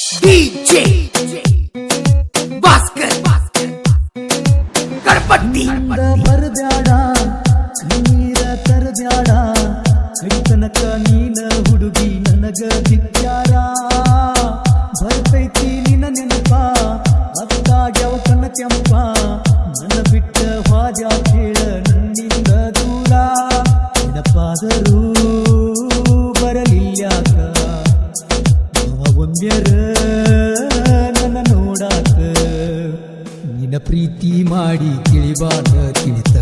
DJ Bhaskar Kadapatti ಬರಬ್ಯಾಡ ನೀರ ತರಬ್ಯಾಡ ಕೈತನಕ ನೀನ ಹುಡುಗಿ ನನಗ ದಿಕ್ಕ್ಯಾರ ಬರ್ತೈತಿ ನಿನ್ನ ನೆನಪ ಅತ್ತಾಗ್ಯವ ಕಣ್ಣ ಕೆಂಪ ನನ್ನ ಬಿಟ್ಟ ವಾದ್ಯ ಕೇಳ ನನ್ನಿಂದ ದೂರ ನೆನಪಾದರೂ ಬರಲಿಲ್ಯಾಕ ಒಂದ್ಯರ ನನ್ನ ನೋಡಾಕ ನಿನ್ನ ಪ್ರೀತಿ ಮಾಡಿ ತಿಳಿಬಾರ್ದ ತಿಳಿತ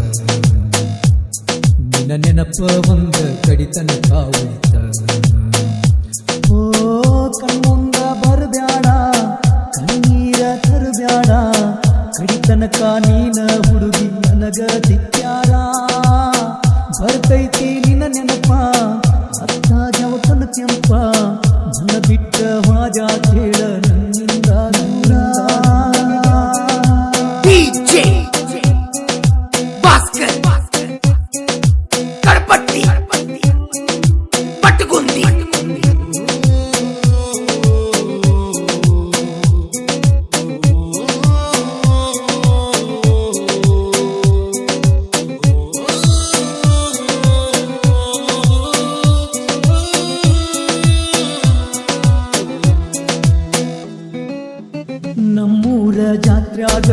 ನಿನ್ನ ನೆನಪ ಒಂದ ಕಡಿತನಕ ಉಳಿತ ಓ ಕಣ್ಮುಂದ ಬರಬ್ಯಾಡ ಕಣ್ಣೀರ ತರಬ್ಯಾಡ ಕಡಿತನಕ ನೀನ ಹುಡುಗಿ ನನಗ ದಿಕ್ಕ್ಯಾರ ಬರ್ತೈತಿ ನಿನ್ನ ನೆನಪ ಅತ್ತಾಗ್ಯವ ಕಣ್ಣ ಕೆಂಪ ನನ್ನ ಬಿಟ್ಟ ವಾದ ಕೇಳ ನನ್ನಿಂದ ದೂರ DJ ಭಾಸ್ಕರ್ ಕಡಪಟ್ಟಿ ಪಟ್ಟಗುಂದಿ ನಮ್ಮೂರ ಜಾತ್ರ್ಯಾಗ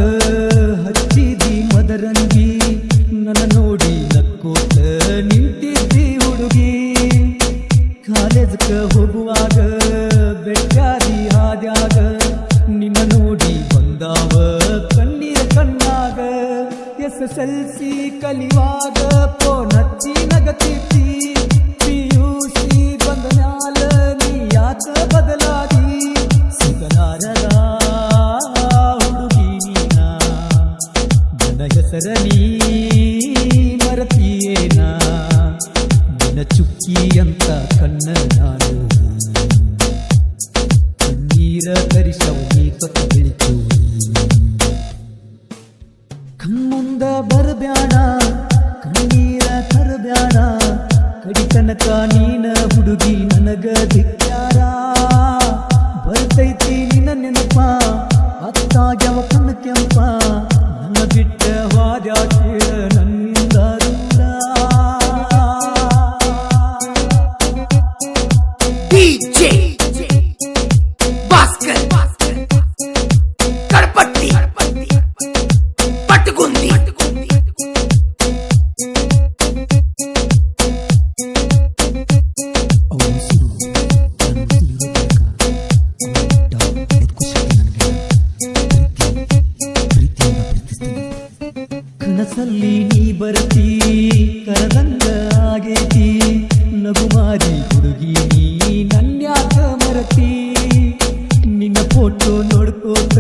ಹಚ್ಚಿದಿ ಮದರಂಗಿ ನನ್ನ ನೋಡಿ ನಕ್ಕೋತ ನಿಂತಿದ್ದಿ ಹುಡುಗಿ ಕಾಲೇಜ್ಕ ಹೋಗುವಾಗ ಬೆಟ್ಟಾದಿ ಹಾದ್ಯಾಗ ನಿನ್ನ ನೋಡಿ ಬಂದಾವ ಕಣ್ಣೀರ ಕಣ್ಣಾಗ SSLC ಕಲಿವಾಗ ಪೋನಚ್ಚಿ ನಗತಿದ್ದಿ PUC ಬಂದ ಮ್ಯಾಲ ನೀ ಯಾಕ ಬದಲಾಗಿ ಸಿಗಲಾರದ ಹುಡುಗಿ ನೀನ ನನ್ನ ಹೆಸರ ನೀ ಮರತಿಯೇನ ನಿನ್ನ ಚುಕ್ಕಿ ಅಂತ ಕಣ್ಣ ನಾನು ಕಣ್ಣೀರ ತರಿಸವು ನೀ ಕತ್ತು ಬಿಳಿತು ಕಣ್ಮುಂದ ಬರಬ್ಯಾಡ ಕಣ್ಣೀರ ತರಬ್ಯಾಡ ಕಡಿತನಕ ನೀನ ಹುಡುಗಿ ನನಗ ದಿಕ್ಕ್ಯಾರ ಬರ್ತೈತಿ ನಿನ್ನ ನೆನಪ ಅತ್ತಾಗ್ಯವ ಕಣ್ಣ ಕೆಂಪ ನನ್ನ ಬಿಟ್ಟ ವಾದ್ಯ ಕೇಳ ನನ್ನಿಂದ ದೂರ DJ ಭಾಸ್ಕರ್ ಕಡಪಟ್ಟಿ ಪಟ್ಟಗುಂದಿ ಕನಸಲ್ಲಿ ನೀ ಬರ್ತಿ ಕರದಂಗ ಆಗೇತಿ ನಗುಮಾರಿ ಹುಡುಗಿ ನೀ ನನ್ಯಾಕ ಮರತಿ ನಿನ್ನ ಫೋಟೋ ನೋಡ್ಕೋತ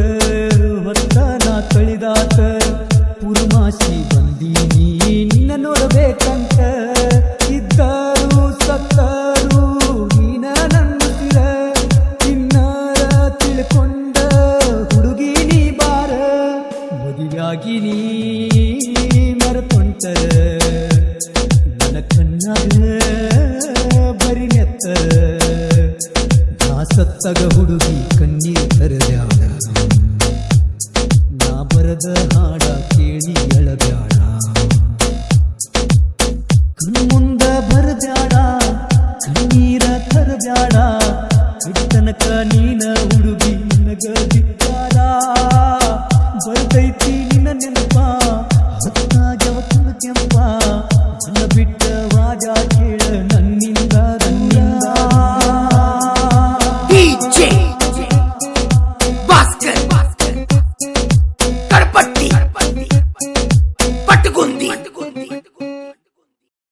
ಹೊತ್ತ ನಾ ಕಳಿದಾತ ಪುರುಮಾಸಿ ಬಂದೀನಿ ನಿನ್ನ ನೋಡಬೇಕಂತ ಇದ್ದರು ಸತ್ತರು ನೀನ ನನ್ನುತ್ತಿರ ತಿನ್ನರ ತಿಳ್ಕೊಂಡ ಹುಡುಗಿ ನೀ ಬಾರ ಮದುವೆಯಾಗಿ ನೀ ಮರತೊಂಟರ ನನ್ನ ಕಣ್ಣಾಗ ಬರಿ ನೆತ್ತರ ನಾ ಸತ್ತಗ ಹುಡುಗಿ ಕಣ್ಣೀರ್ ತರಬ್ಯಾಡ ನಾ ಬರದ ಹಾಡ ಕೇಳಿ ಎಳಬ್ಯಾಡ ಕಣ್ಮುಂದ ಬರಬ್ಯಾಡ ಕಣ್ಣೀರ ತರಬ್ಯಾಡ ಕಡಿತನಕ ನೀನ ಹುಡುಗಿ ನನಗ ದಿಕ್ಕ್ಯಾರ ಬರ್ತೈತಿ ನಿನ್ನ ನೆನಪ